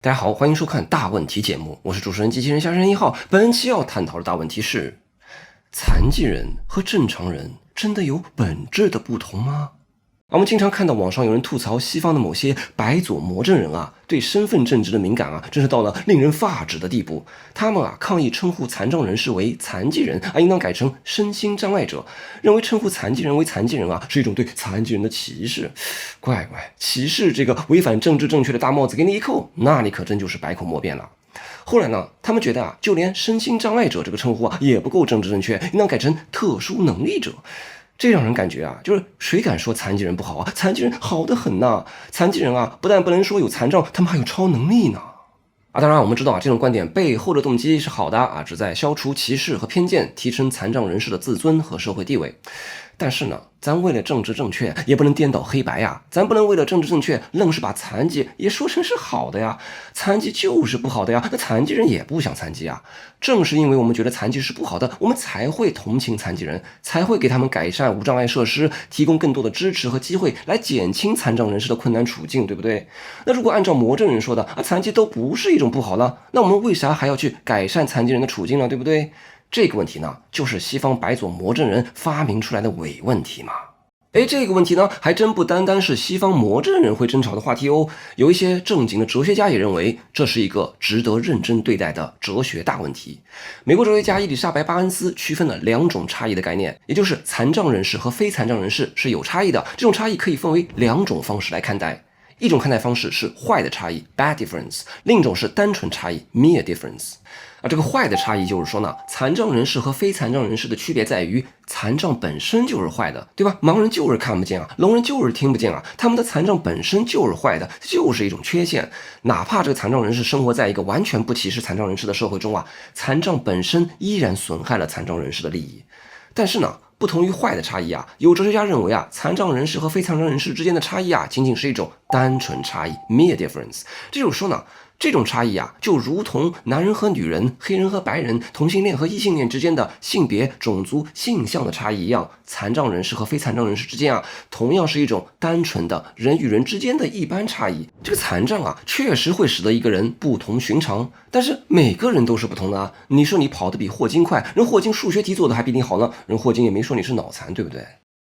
大家好，欢迎收看大问题节目，我是主持人机器人夏山1号。本期要探讨的大问题是：残疾人和正常人真的有本质的不同吗？我们经常看到网上有人吐槽西方的某些白左魔怔人啊，对身份政治的敏感啊，真是到了令人发指的地步。他们啊抗议称呼残障人士为残疾人啊，应当改成身心障碍者，认为称呼残疾人为残疾人啊是一种对残疾人的歧视。乖，歧视这个违反政治正确的大帽子给你一扣，那你可真就是百口莫辩了。后来呢，他们觉得啊，就连身心障碍者这个称呼啊也不够政治正确，应当改成特殊能力者。这让人感觉啊，就是谁敢说残疾人不好啊？残疾人好得很呐！残疾人啊，不但不能说有残障，他们还有超能力呢。当然我们知道啊，这种观点背后的动机是好的啊，旨在消除歧视和偏见，提升残障人士的自尊和社会地位。但是呢，咱为了政治正确，也不能颠倒黑白呀。咱不能为了政治正确，愣是把残疾也说成是好的呀。残疾就是不好的呀，那残疾人也不想残疾啊。正是因为我们觉得残疾是不好的，我们才会同情残疾人，才会给他们改善无障碍设施，提供更多的支持和机会，来减轻残障人士的困难处境，对不对？那如果按照魔怔人说的啊，残疾都不是一种不好了，那我们为啥还要去改善残疾人的处境呢？对不对？这个问题呢，就是西方白左魔怔人发明出来的伪问题嘛。这个问题呢，还真不单单是西方魔怔人会争吵的话题哦。有一些正经的哲学家也认为，这是一个值得认真对待的哲学大问题。美国哲学家伊丽莎白·巴恩斯区分了两种差异的概念，也就是残障人士和非残障人士是有差异的。这种差异可以分为两种方式来看待。一种看待方式是坏的差异 bad difference， 另一种是单纯差异 mere difference。这个坏的差异就是说呢，残障人士和非残障人士的区别在于，残障本身就是坏的，对吧？盲人就是看不见啊，聋人就是听不见啊，他们的残障本身就是坏的，就是一种缺陷。哪怕这个残障人士生活在一个完全不歧视残障人士的社会中啊，残障本身依然损害了残障人士的利益。但是呢，不同于坏的差异啊，有哲学家认为啊，残障人士和非残障人士之间的差异啊，仅仅是一种单纯差异 mere difference。这就是说呢，这种差异啊，就如同男人和女人、黑人和白人、同性恋和异性恋之间的性别、种族、性向的差异一样，残障人士和非残障人士之间啊，同样是一种单纯的人与人之间的一般差异。这个残障啊，确实会使得一个人不同寻常，但是每个人都是不同的啊。你说你跑得比霍金快，人霍金数学题做得还比你好呢，人霍金也没说你是脑残，对不对？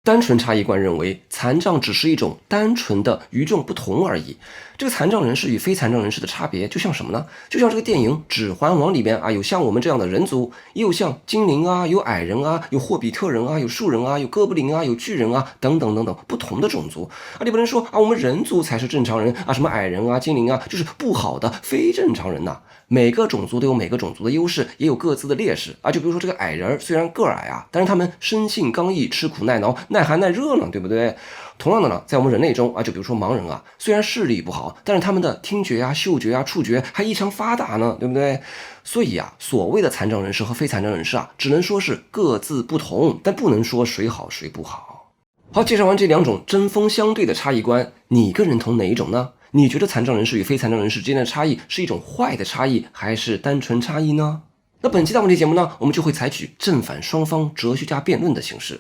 单纯差异观认为，残障只是一种单纯的与众不同而已。这个残障人士与非残障人士的差别，就像什么呢？就像这个电影《指环王》里边啊，有像我们这样的人族，也有像精灵啊，有矮人啊，有霍比特人啊，有树人啊，有哥布林啊，有巨人啊，等等等等不同的种族啊。你不能说啊，我们人族才是正常人啊，什么矮人啊、精灵啊，就是不好的非正常人呐。每个种族都有每个种族的优势，也有各自的劣势啊。就比如说这个矮人虽然个儿矮啊，但是他们生性刚毅，吃苦耐劳，耐寒耐热呢，对不对？同样的呢，在我们人类中啊，就比如说盲人啊，虽然视力不好，但是他们的听觉啊、嗅觉啊、触觉还异常发达呢，对不对？所以啊，所谓的残障人士和非残障人士啊，只能说是各自不同，但不能说谁好谁不好。好，介绍完这两种针锋相对的差异观，你更认同哪一种呢？你觉得残障人士与非残障人士之间的差异是一种坏的差异，还是单纯差异呢？那本期大问题节目呢，我们就会采取正反双方哲学家辩论的形式。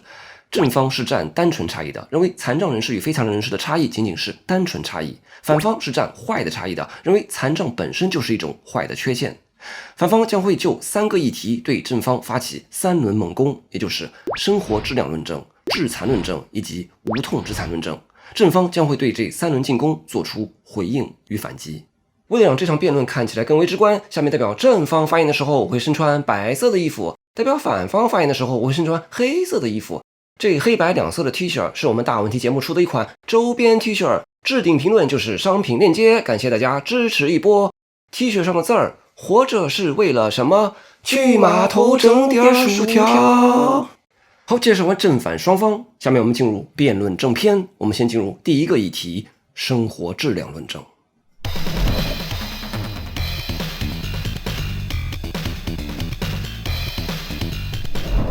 正方是占单纯差异的，认为残障人士与非残障人士的差异仅仅是单纯差异；反方是占坏的差异的，认为残障本身就是一种坏的缺陷。反方将会就3个议题对正方发起3轮猛攻，也就是生活质量论证、致残论证以及无痛致残论证。正方将会对这3轮进攻做出回应与反击。为了让这场辩论看起来更为直观，下面代表正方发言的时候，我会身穿白色的衣服；代表反方发言的时候，我会身穿黑色的衣服。这黑白两色的 T 恤是我们大问题节目出的一款周边 T 恤，置顶评论就是商品链接，感谢大家支持一波。T 恤上的字儿，活着是为了什么？去码头整点薯条。好，介绍完正反双方，下面我们进入辩论正片。我们先进入第一个议题：生活质量论证。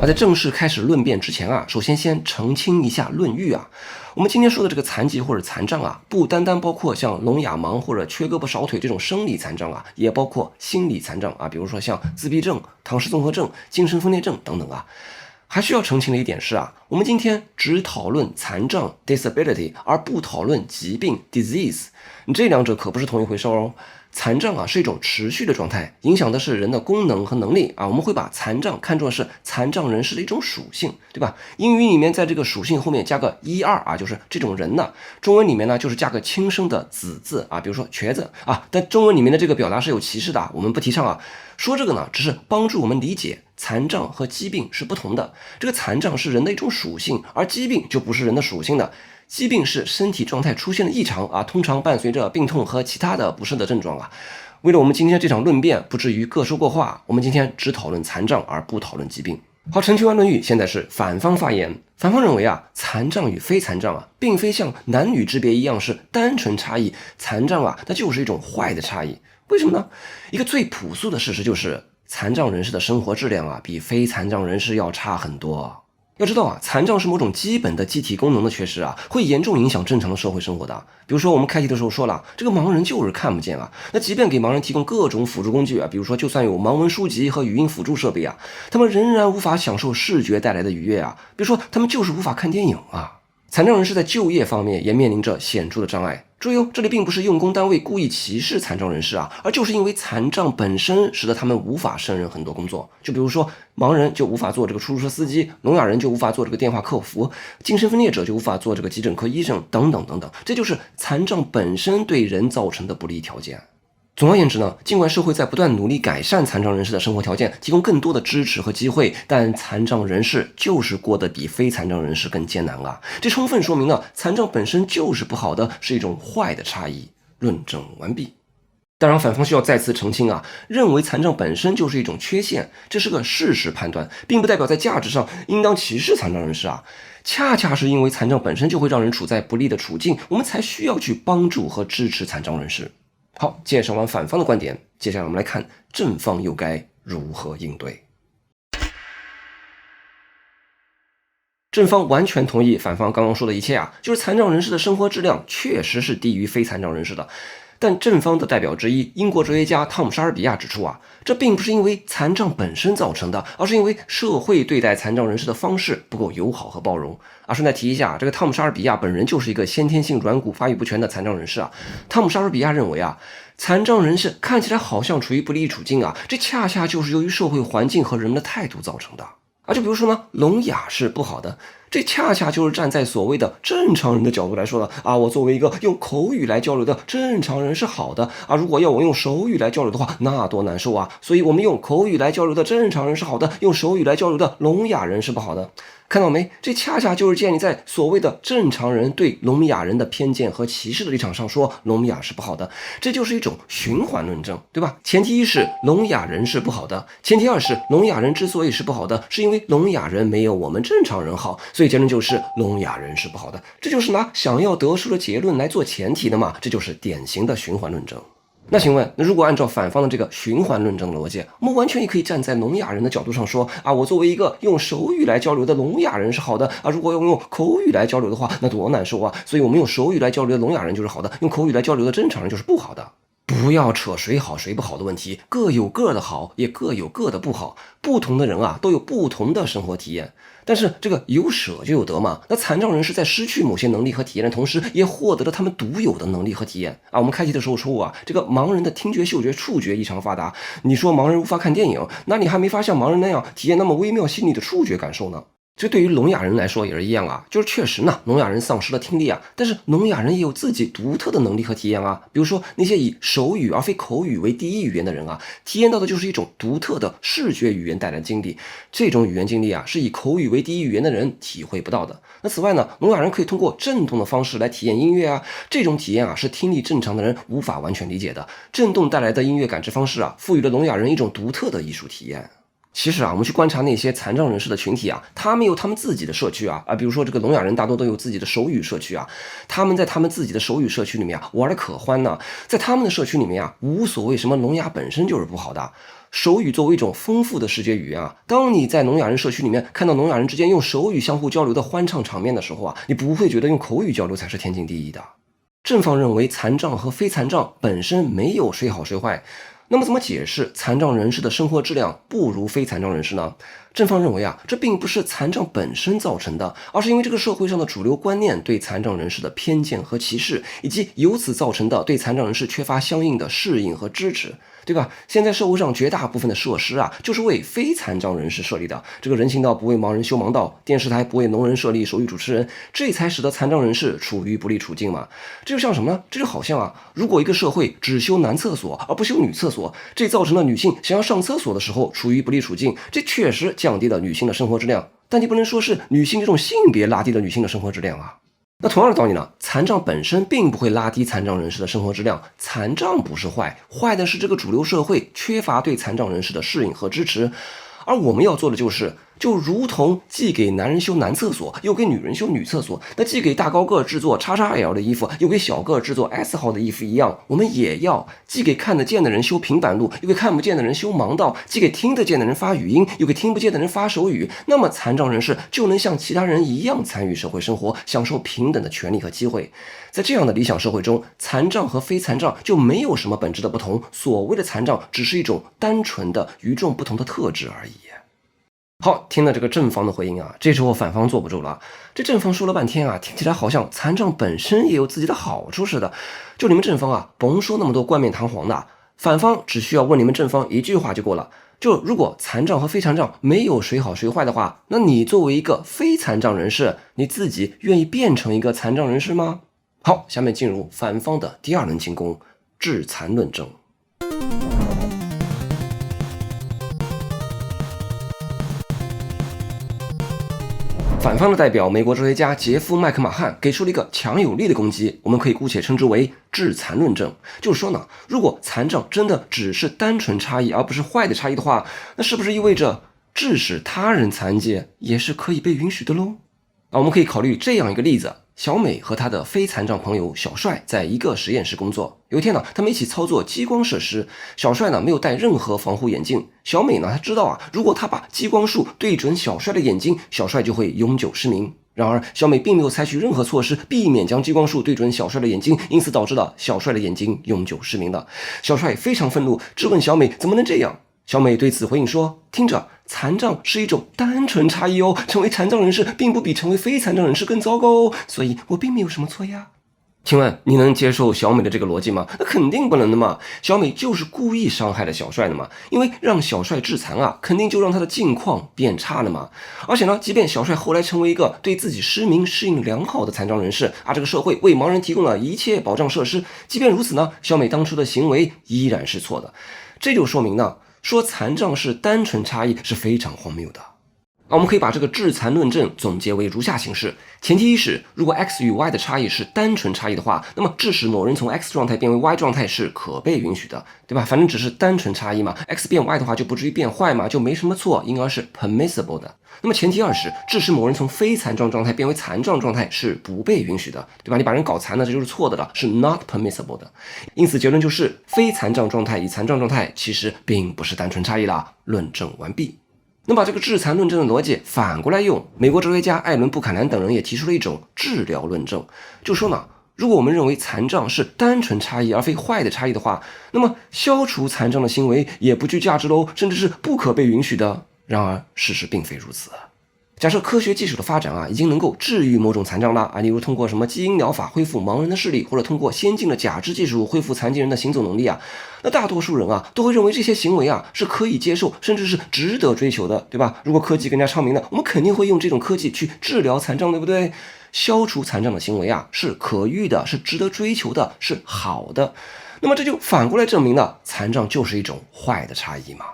在正式开始论辩之前啊，首先澄清一下论域啊。我们今天说的这个残疾或者残障啊，不单单包括像聋哑盲或者缺胳膊少腿这种生理残障啊，也包括心理残障啊，比如说像自闭症、唐氏综合症、精神分裂症等等啊。还需要澄清的一点是啊，我们今天只讨论残障 disability， 而不讨论疾病 disease， 这两者可不是同一回事哦。残障啊是一种持续的状态，影响的是人的功能和能力啊。我们会把残障看作是残障人士的一种属性，对吧？英语里面在这个属性后面加个1、2啊，就是这种人呢。中文里面呢就是加个轻声的子字啊，比如说瘸子啊。但中文里面的这个表达是有歧视的，我们不提倡啊。说这个呢，只是帮助我们理解残障和疾病是不同的。这个残障是人的一种属性，而疾病就不是人的属性的。疾病是身体状态出现了异常啊，通常伴随着病痛和其他的不适的症状啊。为了我们今天这场论辩不至于各说各话，我们今天只讨论残障而不讨论疾病。好，澄清完论语，现在是反方发言。反方认为啊，残障与非残障啊，并非像男女之别一样是单纯差异，残障啊，它就是一种坏的差异。为什么呢？一个最朴素的事实就是，残障人士的生活质量啊，比非残障人士要差很多。要知道啊，残障是某种基本的机体功能的缺失啊，会严重影响正常的社会生活的。比如说我们开题的时候说了，这个盲人就是看不见啊，那即便给盲人提供各种辅助工具啊，比如说就算有盲文书籍和语音辅助设备啊，他们仍然无法享受视觉带来的愉悦啊。比如说他们就是无法看电影啊。残障人士在就业方面也面临着显著的障碍。注意哦，这里并不是用工单位故意歧视残障人士啊，而就是因为残障本身使得他们无法胜任很多工作。就比如说，盲人就无法做这个出租车司机，聋哑人就无法做这个电话客服，精神分裂者就无法做这个急诊科医生，等等等等。这就是残障本身对人造成的不利条件。总而言之呢，尽管社会在不断努力改善残障人士的生活条件，提供更多的支持和机会，但残障人士就是过得比非残障人士更艰难啊！这充分说明了残障本身就是不好的，是一种坏的差异。论证完毕。当然，反方需要再次澄清啊，认为残障本身就是一种缺陷，这是个事实判断，并不代表在价值上应当歧视残障人士啊。恰恰是因为残障本身就会让人处在不利的处境，我们才需要去帮助和支持残障人士。好，介绍完反方的观点，接下来我们来看正方又该如何应对。正方完全同意反方刚刚说的一切啊，就是残障人士的生活质量确实是低于非残障人士的。但正方的代表之一，英国哲学家汤姆·莎尔比亚指出啊，这并不是因为残障本身造成的，而是因为社会对待残障人士的方式不够友好和包容啊。顺带提一下，这个汤姆·莎尔比亚本人就是一个先天性软骨发育不全的残障人士啊。汤姆·莎尔比亚认为啊，残障人士看起来好像处于不利处境啊，这恰恰就是由于社会环境和人们的态度造成的。就比如说呢，聋哑是不好的，这恰恰就是站在所谓的正常人的角度来说的啊。我作为一个用口语来交流的正常人是好的啊，如果要我用手语来交流的话，那多难受啊。所以我们用口语来交流的正常人是好的，用手语来交流的聋哑人是不好的。看到没？这恰恰就是建立在所谓的正常人对聋哑人的偏见和歧视的立场上说聋哑是不好的，这就是一种循环论证，对吧？前提一是聋哑人是不好的，前提二是聋哑人之所以是不好的，是因为聋哑人没有我们正常人好，所以结论就是聋哑人是不好的。这就是拿想要得出的结论来做前提的嘛，这就是典型的循环论证。那请问，如果按照反方的这个循环论证逻辑，我们完全也可以站在聋哑人的角度上说啊，我作为一个用手语来交流的聋哑人是好的啊，如果要用口语来交流的话，那多难受啊！所以我们用手语来交流的聋哑人就是好的，用口语来交流的正常人就是不好的。不要扯谁好谁不好的问题，各有各的好，也各有各的不好。不同的人啊，都有不同的生活体验。但是这个有舍就有得嘛，那残障人士在失去某些能力和体验的同时，也获得了他们独有的能力和体验啊。我们开题的时候说过啊，这个盲人的听觉、嗅觉、触觉异常发达。你说盲人无法看电影，那你还没法像盲人那样体验那么微妙细腻的触觉感受呢。这对于聋哑人来说也是一样啊，就是确实呢，聋哑人丧失了听力啊，但是聋哑人也有自己独特的能力和体验啊。比如说那些以手语而非口语为第一语言的人啊，体验到的就是一种独特的视觉语言带来的经历，这种语言经历啊，是以口语为第一语言的人体会不到的。那此外呢，聋哑人可以通过震动的方式来体验音乐啊，这种体验啊，是听力正常的人无法完全理解的。震动带来的音乐感知方式啊，赋予了聋哑人一种独特的艺术体验。其实啊，我们去观察那些残障人士的群体啊，他们有他们自己的社区啊，比如说这个聋哑人大多都有自己的手语社区啊，他们在他们自己的手语社区里面啊玩得可欢呢。在他们的社区里面啊，无所谓什么聋哑本身就是不好的。手语作为一种丰富的视觉语言啊，当你在聋哑人社区里面看到聋哑人之间用手语相互交流的欢畅场面的时候啊，你不会觉得用口语交流才是天经地义的。正方认为残障和非残障本身没有谁好谁坏。那么怎么解释残障人士的生活质量不如非残障人士呢？正方认为啊，这并不是残障本身造成的，而是因为这个社会上的主流观念对残障人士的偏见和歧视，以及由此造成的对残障人士缺乏相应的适应和支持，对吧？现在社会上绝大部分的设施啊，就是为非残障人士设立的。这个人行道不为盲人修盲道，电视台不为聋人设立手语主持人，这才使得残障人士处于不利处境嘛。这就像什么呢？这就好像啊，如果一个社会只修男厕所而不修女厕所，这造成了女性想要上厕所的时候处于不利处境，这确实降低了女性的生活质量。但你不能说是女性这种性别拉低了女性的生活质量啊。那同样的道理呢，残障本身并不会拉低残障人士的生活质量，残障不是坏，坏的是这个主流社会缺乏对残障人士的适应和支持。而我们要做的就如同既给男人修男厕所，又给女人修女厕所，那既给大高个制作 XXL 的衣服，又给小个制作 S 号的衣服一样，我们也要既给看得见的人修平板路，又给看不见的人修盲道，既给听得见的人发语音，又给听不见的人发手语，那么残障人士就能像其他人一样参与社会生活，享受平等的权利和机会。在这样的理想社会中，残障和非残障就没有什么本质的不同，所谓的残障只是一种单纯的与众不同的特质而已。好，听了这个正方的回应啊，这时候反方坐不住了。这正方说了半天啊，听起来好像残障本身也有自己的好处似的。就你们正方啊，甭说那么多冠冕堂皇的，反方只需要问你们正方一句话就够了。就如果残障和非残障没有谁好谁坏的话，那你作为一个非残障人士，你自己愿意变成一个残障人士吗？好，下面进入反方的第二轮进攻，致残论证。反方的代表美国哲学家杰夫·麦克马汉给出了一个强有力的攻击，我们可以姑且称之为致残论证。就是说呢，如果残障真的只是单纯差异而不是坏的差异的话，那是不是意味着致使他人残疾也是可以被允许的咯？我们可以考虑这样一个例子，小美和她的非残障朋友小帅在一个实验室工作。有一天呢，他们一起操作激光设施，小帅呢没有戴任何防护眼镜，小美呢她知道啊，如果她把激光束对准小帅的眼睛，小帅就会永久失明。然而小美并没有采取任何措施避免将激光束对准小帅的眼睛，因此导致了小帅的眼睛永久失明了。小帅非常愤怒，质问小美怎么能这样。小美对此回应说，听着，残障是一种单纯差异哦，成为残障人士并不比成为非残障人士更糟糕哦，所以我并没有什么错呀。请问你能接受小美的这个逻辑吗？那肯定不能的嘛，小美就是故意伤害了小帅的嘛，因为让小帅致残啊，肯定就让他的境况变差了嘛。而且呢，即便小帅后来成为一个对自己失明适应良好的残障人士啊，这个社会为盲人提供了一切保障设施，即便如此呢，小美当初的行为依然是错的。这就说明呢，说残障是单纯差异是非常荒谬的。我们可以把这个致残论证总结为如下形式：前提一是，如果 x 与 y 的差异是单纯差异的话，那么致使某人从 x 状态变为 y 状态是可被允许的，对吧？反正只是单纯差异嘛 ，x 变 y 的话就不至于变坏嘛，就没什么错，因而是 permissible 的。那么前提二是，致使某人从非残障状态变为残障状态是不被允许的，对吧？你把人搞残了，这就是错的了，是 not permissible 的。因此结论就是，非残障状态与残障状态其实并不是单纯差异啦。论证完毕。那把这个致残论证的逻辑反过来用，美国哲学家艾伦·布坎南等人也提出了一种治疗论证，就说呢，如果我们认为残障是单纯差异而非坏的差异的话，那么消除残障的行为也不具价值喽，甚至是不可被允许的。然而事实并非如此。假设科学技术的发展啊，已经能够治愈某种残障了啊，例如通过什么基因疗法恢复盲人的视力，或者通过先进的假肢技术恢复残疾人的行走能力啊，那大多数人啊都会认为这些行为啊是可以接受，甚至是值得追求的，对吧？如果科技更加昌明了，我们肯定会用这种科技去治疗残障，对不对？消除残障的行为啊是可遇的，是值得追求的，是好的。那么这就反过来证明了残障就是一种坏的差异嘛。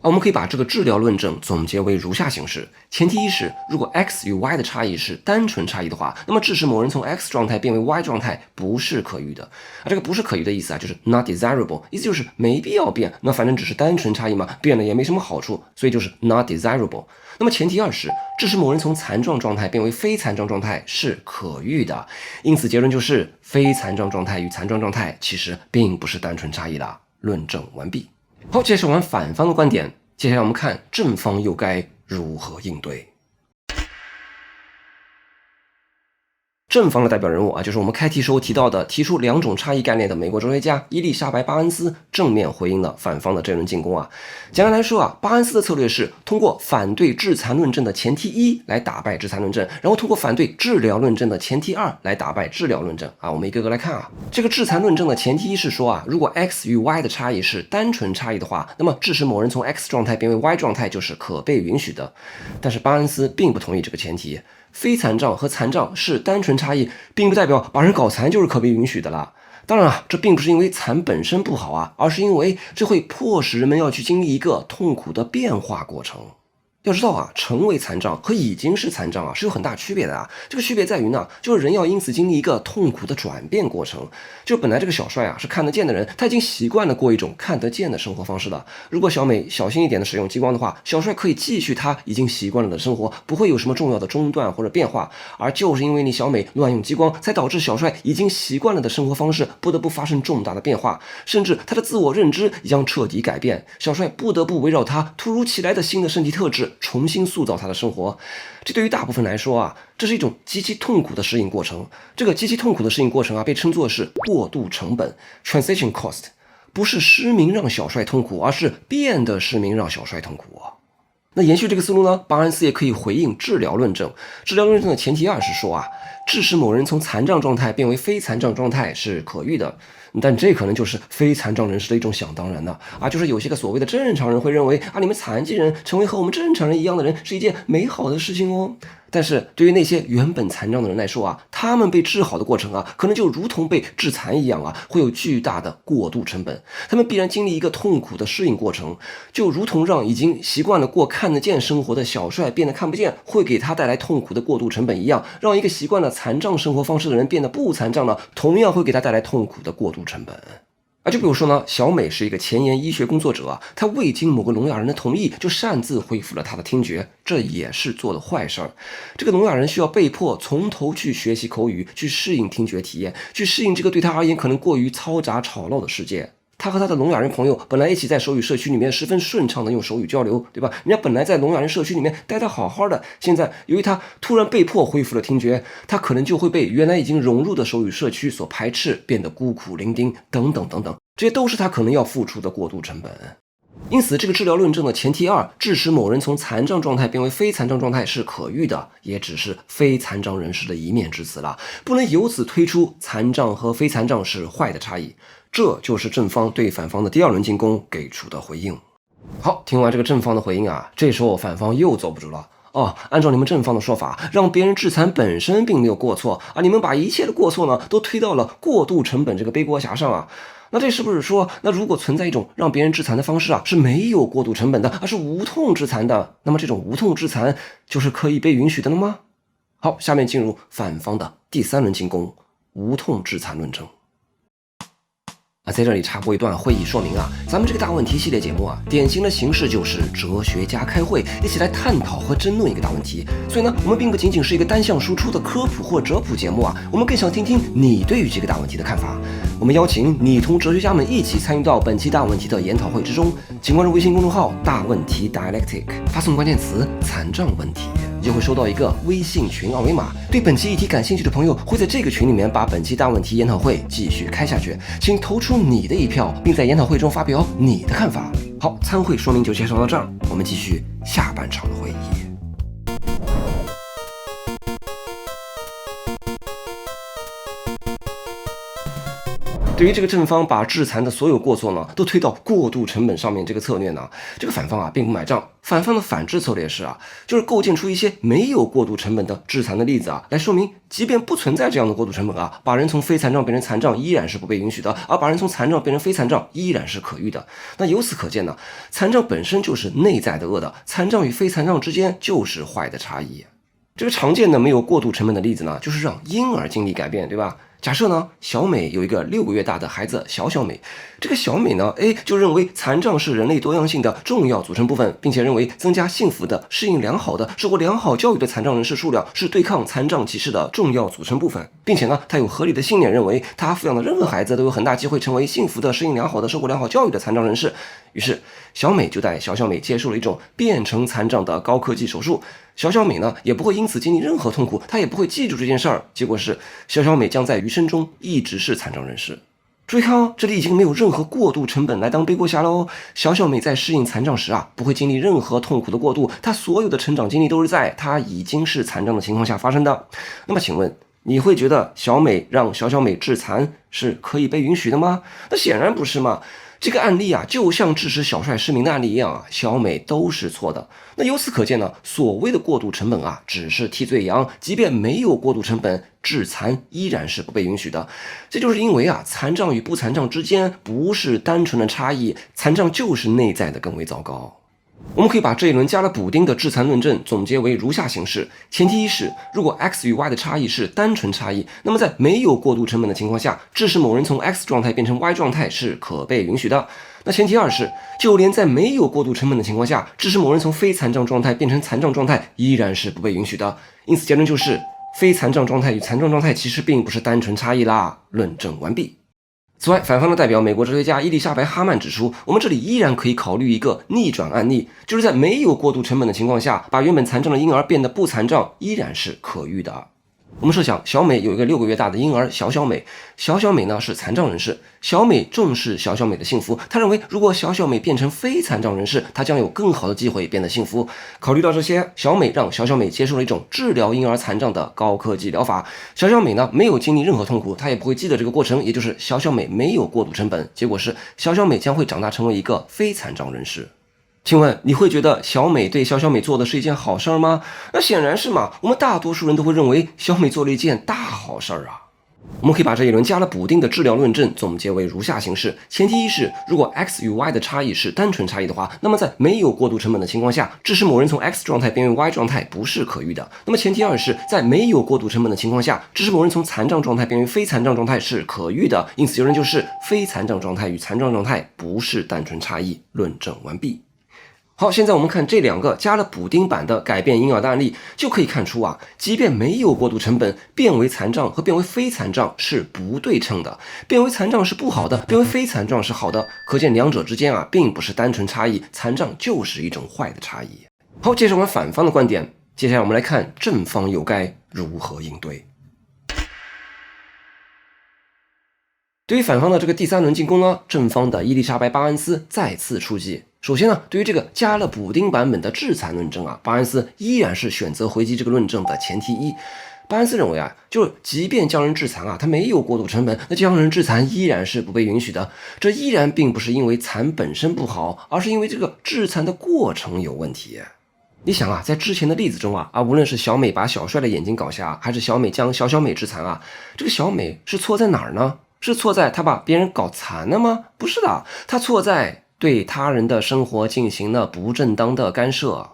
我们可以把这个治疗论证总结为如下形式：前提一是，如果 x 与 y 的差异是单纯差异的话，那么致使某人从 x 状态变为 y 状态不是可遇的。这个不是可遇的意思啊，就是 not desirable， 意思就是没必要变，那反正只是单纯差异嘛，变了也没什么好处，所以就是 not desirable。那么前提二是，致使某人从残障状态变为非残障状态是可遇的，因此结论就是非残障状态与残障状态其实并不是单纯差异的。论证完毕。好，介绍完反方的观点，接下来我们看正方又该如何应对。正方的代表人物啊，就是我们开题时候提到的提出两种差异概念的美国哲学家伊丽莎白·巴恩斯，正面回应了反方的这轮进攻啊。简单来说啊，巴恩斯的策略是通过反对致残论证的前提一来打败致残论证，然后通过反对治疗论证的前提二来打败治疗论证啊。我们一个个来看啊。这个致残论证的前提一是说啊，如果 x 与 y 的差异是单纯差异的话，那么致使某人从 x 状态变为 y 状态就是可被允许的。但是巴恩斯并不同意这个前提。非残障和残障是单纯差异，并不代表把人搞残就是可被允许的了。当然啊，这并不是因为残本身不好啊，而是因为这会迫使人们要去经历一个痛苦的变化过程。要知道啊，成为残障和已经是残障啊是有很大区别的啊。这个区别在于呢，就是人要因此经历一个痛苦的转变过程。就本来这个小帅啊是看得见的人，他已经习惯了过一种看得见的生活方式了。如果小美小心一点的使用激光的话，小帅可以继续他已经习惯了的生活，不会有什么重要的中断或者变化。而就是因为你小美乱用激光，才导致小帅已经习惯了的生活方式不得不发生重大的变化，甚至他的自我认知将彻底改变。小帅不得不围绕他突如其来的新的身体特质重新塑造他的生活。这对于大部分来说啊，这是一种极其痛苦的适应过程。这个极其痛苦的适应过程啊，被称作是过渡成本 （transition cost）。不是失明让小帅痛苦，而是变得失明让小帅痛苦啊。那延续这个思路呢，巴恩斯也可以回应治疗论证。治疗论证的前提二是说啊，致使某人从残障状态变为非残障状态是可遇的。但这可能就是非残障人士的一种想当然了啊，就是有些个所谓的正常人会认为啊，你们残疾人成为和我们正常人一样的人是一件美好的事情哦。但是对于那些原本残障的人来说啊，他们被治好的过程啊，可能就如同被致残一样啊，会有巨大的过渡成本。他们必然经历一个痛苦的适应过程，就如同让已经习惯了过看得见生活的小帅变得看不见，会给他带来痛苦的过渡成本一样，让一个习惯了残障生活方式的人变得不残障了，同样会给他带来痛苦的过渡成本。就比如说呢，小美是一个前沿医学工作者啊，她未经某个聋哑人的同意就擅自恢复了她的听觉，这也是做了坏事儿。这个聋哑人需要被迫从头去学习口语，去适应听觉体验，去适应这个对他而言可能过于嘈杂吵闹的世界。他和他的聋哑人朋友本来一起在手语社区里面十分顺畅的用手语交流，对吧？人家本来在聋哑人社区里面待得好好的，现在由于他突然被迫恢复了听觉，他可能就会被原来已经融入的手语社区所排斥，变得孤苦伶仃等等等等，这些都是他可能要付出的过渡成本。因此这个治疗论证的前提二，致使某人从残障状态变为非残障状态是可遇的，也只是非残障人士的一面之词了，不能由此推出残障和非残障是坏的差异。这就是正方对反方的第二轮进攻给出的回应。好，听完这个正方的回应啊，这时候反方又坐不住了。按照你们正方的说法，让别人致残本身并没有过错啊，你们把一切的过错呢都推到了过渡成本这个背锅侠上啊。那这是不是说，那如果存在一种让别人致残的方式啊，是没有过渡成本的，而是无痛致残的，那么这种无痛致残就是可以被允许的了吗？好，下面进入反方的第三轮进攻，无痛致残论证。在这里插播一段会议说明啊，咱们这个大问题系列节目啊，典型的形式就是哲学家开会，一起来探讨和争论一个大问题。所以呢，我们并不仅仅是一个单向输出的科普或哲普节目啊，我们更想听听你对于这个大问题的看法。我们邀请你同哲学家们一起参与到本期大问题的研讨会之中，请关注微信公众号大问题 Dialectic， 发送关键词残障问题，就会收到一个微信群二维码。对本期议题感兴趣的朋友会在这个群里面把本期大问题研讨会继续开下去，请投出你的一票，并在研讨会中发表你的看法。好，参会说明就介绍到这儿，我们继续下半场的会议。对于这个正方把致残的所有过错呢都推到过渡成本上面这个策略呢，这个反方啊并不买账。反方的反制策略是啊，就是构建出一些没有过渡成本的致残的例子啊，来说明即便不存在这样的过渡成本啊，把人从非残障变成残障依然是不被允许的，而把人从残障变成非残障依然是可遇的。那由此可见呢，残障本身就是内在的恶的，残障与非残障之间就是坏的差异。这个常见的没有过渡成本的例子呢，就是让婴儿经历改变，对吧？假设呢，小美有一个6个月大的孩子小美，这个小美呢，就认为残障是人类多样性的重要组成部分，并且认为增加幸福的、适应良好的、受过良好教育的残障人士数量是对抗残障歧视的重要组成部分，并且呢，她有合理的信念认为，她抚养的任何孩子都有很大机会成为幸福的、适应良好的、受过良好教育的残障人士。于是，小美就带小美接受了一种变成残障的高科技手术。小美呢，也不会因此经历任何痛苦，她也不会记住这件事儿。结果是，小美将在余生中一直是残障人士。注意看哦，这里已经没有任何过渡成本来当背锅侠了哦。小美在适应残障时不会经历任何痛苦的过渡，她所有的成长经历都是在她已经是残障的情况下发生的。那么请问，你会觉得小美让小美致残是可以被允许的吗？那显然不是嘛。这个案例就像致使小帅失明的案例一样小美都是错的。那由此可见呢，所谓的过渡成本只是替罪羊，即便没有过渡成本，致残依然是不被允许的。这就是因为残障与不残障之间不是单纯的差异，残障就是内在的更为糟糕。我们可以把这一轮加了补丁的致残论证总结为如下形式：前提一是，如果 x 与 y 的差异是单纯差异，那么在没有过渡成本的情况下，致使某人从 x 状态变成 y 状态是可被允许的。那前提二是，就连在没有过渡成本的情况下，致使某人从非残障状态变成残障状态依然是不被允许的。因此结论就是，非残障状态与残障状态其实并不是单纯差异啦。论证完毕。此外，反方的代表美国哲学家伊丽莎白·哈曼指出，我们这里依然可以考虑一个逆转案例，就是在没有过渡成本的情况下，把原本残障的婴儿变得不残障，依然是可遇的。我们设想小美有一个6个月大的婴儿小美，小美呢是残障人士，小美重视小美的幸福，她认为如果小美变成非残障人士，她将有更好的机会变得幸福。考虑到这些，小美让小美接受了一种治疗婴儿残障的高科技疗法。小美呢没有经历任何痛苦，她也不会记得这个过程，也就是小美没有过渡成本。结果是小美将会长大成为一个非残障人士。请问你会觉得小美对小美做的是一件好事吗？那显然是嘛，我们大多数人都会认为小美做了一件大好事啊。我们可以把这一轮加了补丁的治疗论证总结为如下形式：前提一是，如果 x 与 y 的差异是单纯差异的话，那么在没有过渡成本的情况下，致使某人从 x 状态变为 y 状态不是可遇的。那么前提二是，在没有过渡成本的情况下，致使某人从残障状态变为非残障状态是可遇的。因此结论就是，非残障状态与残障状态不是单纯差异。论证完毕。好，现在我们看这两个加了补丁版的改变婴儿的案例，就可以看出即便没有过渡成本，变为残障和变为非残障是不对称的，变为残障是不好的，变为非残障是好的，可见两者之间并不是单纯差异，残障就是一种坏的差异。好，介绍完反方的观点，接下来我们来看正方又该如何应对。对于反方的这个第三轮进攻呢，正方的伊丽莎白·巴恩斯再次出击。首先呢，对于这个加了补丁版本的致残论证巴恩斯依然是选择回击这个论证的前提一。巴恩斯认为就是即便将人致残他没有过渡成本，那将人致残依然是不被允许的。这依然并不是因为残本身不好，而是因为这个致残的过程有问题。你想在之前的例子中无论是小美把小帅的眼睛搞瞎，还是小美将小美致残这个小美是错在哪儿呢？是错在她把别人搞残了吗？不是的，她错在对他人的生活进行了不正当的干涉。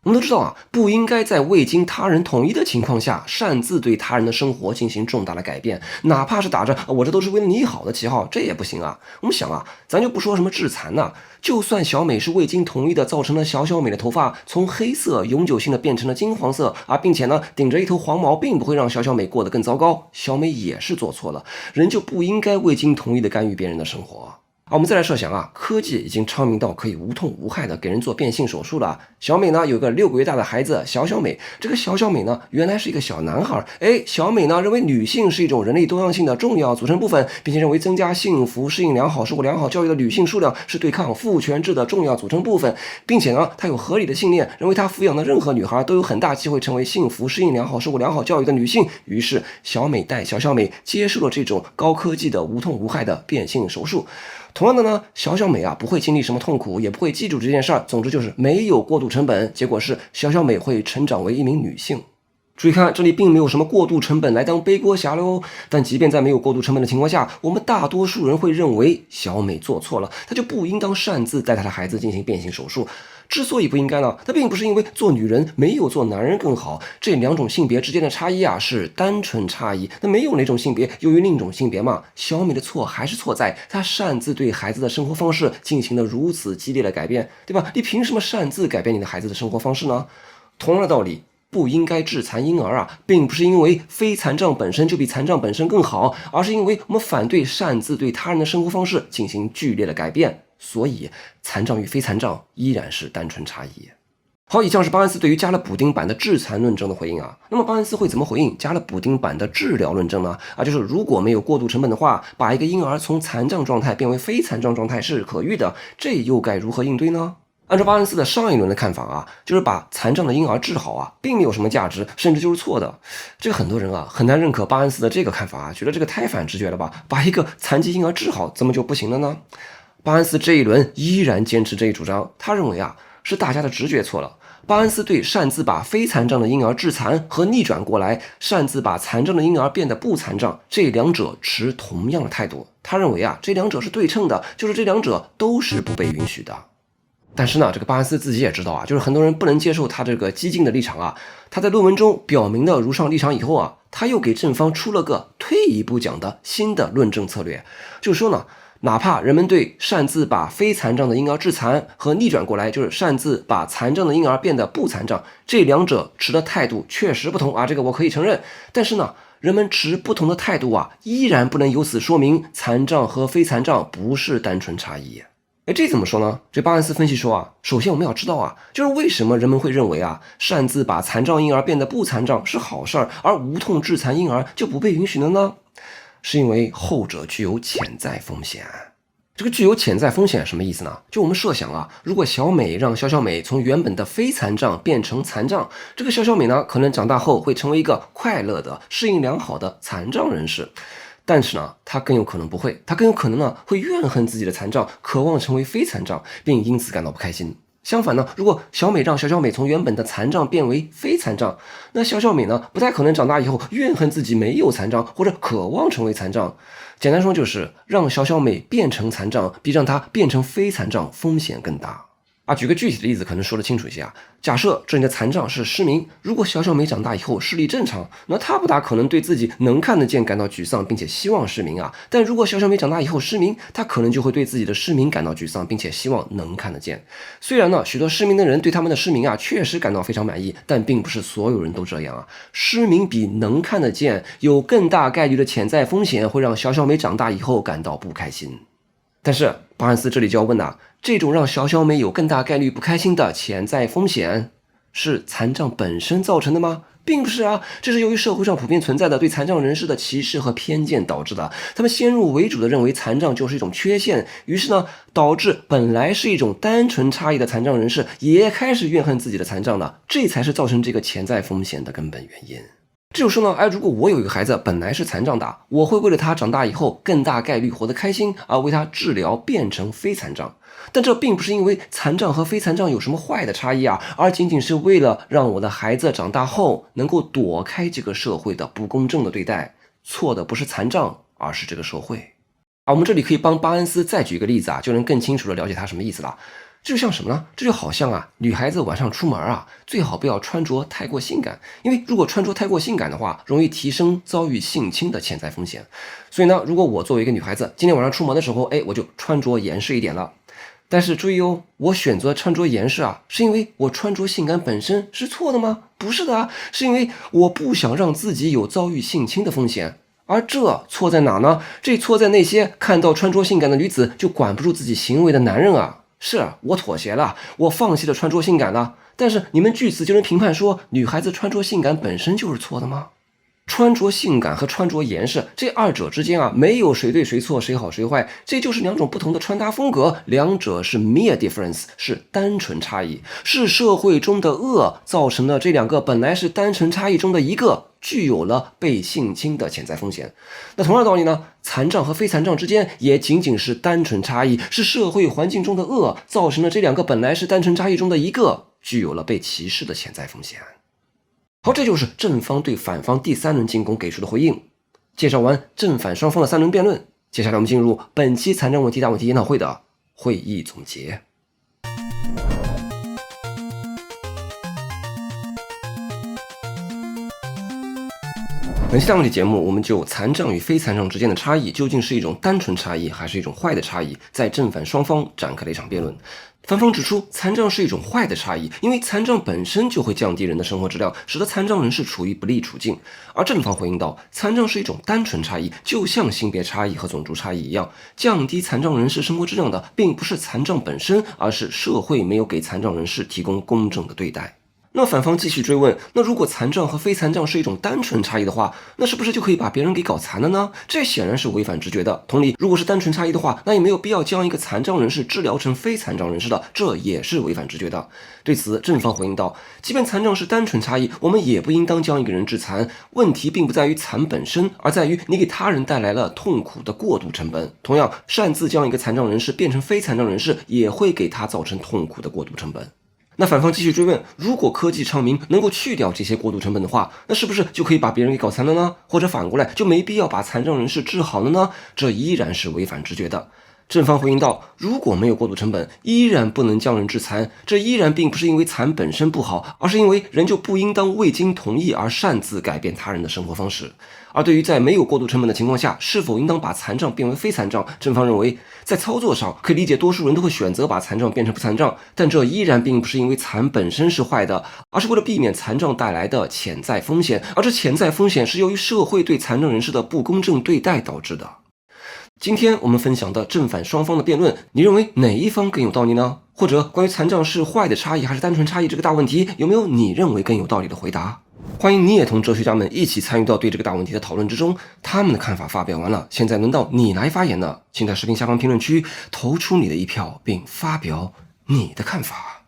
我们都知道不应该在未经他人同意的情况下擅自对他人的生活进行重大的改变，哪怕是打着我这都是为了你好的旗号，这也不行我们想咱就不说什么致残就算小美是未经同意的造成了小美的头发从黑色永久性的变成了金黄色并且呢顶着一头黄毛，并不会让小美过得更糟糕，小美也是做错了，人就不应该未经同意的干预别人的生活。我们再来设想科技已经昌明到可以无痛无害的给人做变性手术了。小美呢有个6个月大的孩子小美，这个小美呢原来是一个小男孩。小美呢认为女性是一种人类多样性的重要组成部分，并且认为增加幸福、适应良好、受过良好教育的女性数量是对抗父权制的重要组成部分，并且呢她有合理的信念，认为她抚养的任何女孩都有很大机会成为幸福、适应良好、受过良好教育的女性。于是小美带小美接受了这种高科技的无痛无害的变性手术。同样的呢，小美不会经历什么痛苦，也不会记住这件事儿，总之就是没有过渡成本，结果是小美会成长为一名女性。注意看，这里并没有什么过度成本来当背锅侠喽。但即便在没有过度成本的情况下，我们大多数人会认为小美做错了，她就不应当擅自带她的孩子进行变性手术。之所以不应该呢，它并不是因为做女人没有做男人更好，这两种性别之间的差异啊是单纯差异。那没有哪种性别优于另一种性别嘛？小美的错还是错在她擅自对孩子的生活方式进行了如此激烈的改变，对吧？你凭什么擅自改变你的孩子的生活方式呢？同样的道理。不应该致残婴儿啊，并不是因为非残障本身就比残障本身更好，而是因为我们反对擅自对他人的生活方式进行剧烈的改变。所以，残障与非残障依然是单纯差异。好，以上是巴恩斯对于加了补丁版的致残论证的回应啊。那么巴恩斯会怎么回应加了补丁版的治疗论证呢？就是如果没有过度成本的话，把一个婴儿从残障状态变为非残障状态是可遇的，这又该如何应对呢？按照巴恩斯的上一轮的看法啊，就是把残障的婴儿治好啊，并没有什么价值，甚至就是错的。这个很多人啊很难认可巴恩斯的这个看法啊，觉得这个太反直觉了吧？把一个残疾婴儿治好，怎么就不行了呢？巴恩斯这一轮依然坚持这一主张，他认为啊是大家的直觉错了。巴恩斯对擅自把非残障的婴儿致残和逆转过来，擅自把残障的婴儿变得不残障，这两者持同样的态度。他认为啊这两者是对称的，就是这两者都是不被允许的。但是呢，这个巴恩斯自己也知道啊，就是很多人不能接受他这个激进的立场啊。他在论文中表明了如上立场以后啊，他又给正方出了个退一步讲的新的论证策略，就是说呢，哪怕人们对擅自把非残障的婴儿致残和逆转过来，就是擅自把残障的婴儿变得不残障，这两者持的态度确实不同啊，这个我可以承认。但是呢，人们持不同的态度啊，依然不能由此说明残障和非残障不是单纯差异。这怎么说呢？这巴恩斯分析说啊，首先我们要知道啊，就是为什么人们会认为啊，擅自把残障婴儿变得不残障是好事儿，而无痛致残婴儿就不被允许了呢？是因为后者具有潜在风险。这个具有潜在风险什么意思呢？就我们设想啊，如果小美让小小美从原本的非残障变成残障，这个小小美呢，可能长大后会成为一个快乐的、适应良好的残障人士。但是呢，他更有可能不会，他更有可能呢会怨恨自己的残障，渴望成为非残障，并因此感到不开心。相反呢，如果小美让小小美从原本的残障变为非残障，那小小美呢不太可能长大以后怨恨自己没有残障，或者渴望成为残障。简单说就是让小小美变成残障，比让她变成非残障风险更大。举个具体的例子可能说得清楚一些啊。假设这里的残障是失明，如果小小美长大以后视力正常，那她不大可能对自己能看得见感到沮丧，并且希望失明啊。但如果小小美长大以后失明，她可能就会对自己的失明感到沮丧，并且希望能看得见。虽然呢，许多失明的人对他们的失明确实感到非常满意，但并不是所有人都这样啊。失明比能看得见有更大概率的潜在风险，会让小小美长大以后感到不开心。但是巴恩斯这里就要问啊，这种让小小美有更大概率不开心的潜在风险是残障本身造成的吗？并不是啊，这是由于社会上普遍存在的对残障人士的歧视和偏见导致的。他们先入为主的认为残障就是一种缺陷，于是呢，导致本来是一种单纯差异的残障人士也开始怨恨自己的残障了，这才是造成这个潜在风险的根本原因。这种说呢，如果我有一个孩子本来是残障的，我会为了他长大以后更大概率活得开心而为他治疗变成非残障。但这并不是因为残障和非残障有什么坏的差异而仅仅是为了让我的孩子长大后能够躲开这个社会的不公正的对待。错的不是残障，而是这个社会。我们这里可以帮巴恩斯再举一个例子就能更清楚的了解他什么意思了。这就像什么呢？这就好像女孩子晚上出门最好不要穿着太过性感，因为如果穿着太过性感的话，容易提升遭遇性侵的潜在风险。所以呢，如果我作为一个女孩子，今天晚上出门的时候，我就穿着严实一点了。但是注意哦，我选择穿着严实是因为我穿着性感本身是错的吗？不是的是因为我不想让自己有遭遇性侵的风险。而这错在哪呢？这错在那些看到穿着性感的女子就管不住自己行为的男人是我妥协了，我放弃了穿着性感了，但是你们据此就能评判说女孩子穿着性感本身就是错的吗？穿着性感和穿着严实这二者之间没有谁对谁错谁好谁坏，这就是两种不同的穿搭风格，两者是 mere difference， 是单纯差异，是社会中的恶造成了这两个本来是单纯差异中的一个具有了被性侵的潜在风险。那同样道理呢，残障和非残障之间也仅仅是单纯差异，是社会环境中的恶造成了这两个本来是单纯差异中的一个具有了被歧视的潜在风险。好，这就是正方对反方第三轮进攻给出的回应。介绍完正反双方的三轮辩论，接下来我们进入本期残障问题大问题研讨会的会议总结。本期大问题节目，我们就残障与非残障之间的差异究竟是一种单纯差异，还是一种坏的差异，在正反双方展开了一场辩论。反方指出，残障是一种坏的差异，因为残障本身就会降低人的生活质量，使得残障人士处于不利处境。而正方回应道，残障是一种单纯差异，就像性别差异和种族差异一样，降低残障人士生活质量的并不是残障本身，而是社会没有给残障人士提供公正的对待。那反方继续追问，那如果残障和非残障是一种单纯差异的话，那是不是就可以把别人给搞残了呢？这显然是违反直觉的。同理，如果是单纯差异的话，那也没有必要将一个残障人士治疗成非残障人士的，这也是违反直觉的。对此，正方回应道，即便残障是单纯差异，我们也不应当将一个人治残。问题并不在于残本身，而在于你给他人带来了痛苦的过渡成本。同样，擅自将一个残障人士变成非残障人士，也会给他造成痛苦的过渡成本。那反方继续追问，如果科技昌明能够去掉这些过渡成本的话，那是不是就可以把别人给搞残了呢？或者反过来，就没必要把残障人士治好了呢？这依然是违反直觉的。正方回应道，如果没有过渡成本，依然不能将人治残，这依然并不是因为残本身不好，而是因为人就不应当未经同意而擅自改变他人的生活方式。而对于在没有过渡成本的情况下，是否应当把残障变为非残障，正方认为，在操作上可以理解多数人都会选择把残障变成不残障，但这依然并不是因为残本身是坏的，而是为了避免残障带来的潜在风险，而这潜在风险是由于社会对残障人士的不公正对待导致的。今天我们分享的正反双方的辩论，你认为哪一方更有道理呢？或者关于残障是坏的差异还是单纯差异这个大问题，有没有你认为更有道理的回答？欢迎你也同哲学家们一起参与到对这个大问题的讨论之中，他们的看法发表完了，现在轮到你来发言了，请在视频下方评论区投出你的一票，并发表你的看法。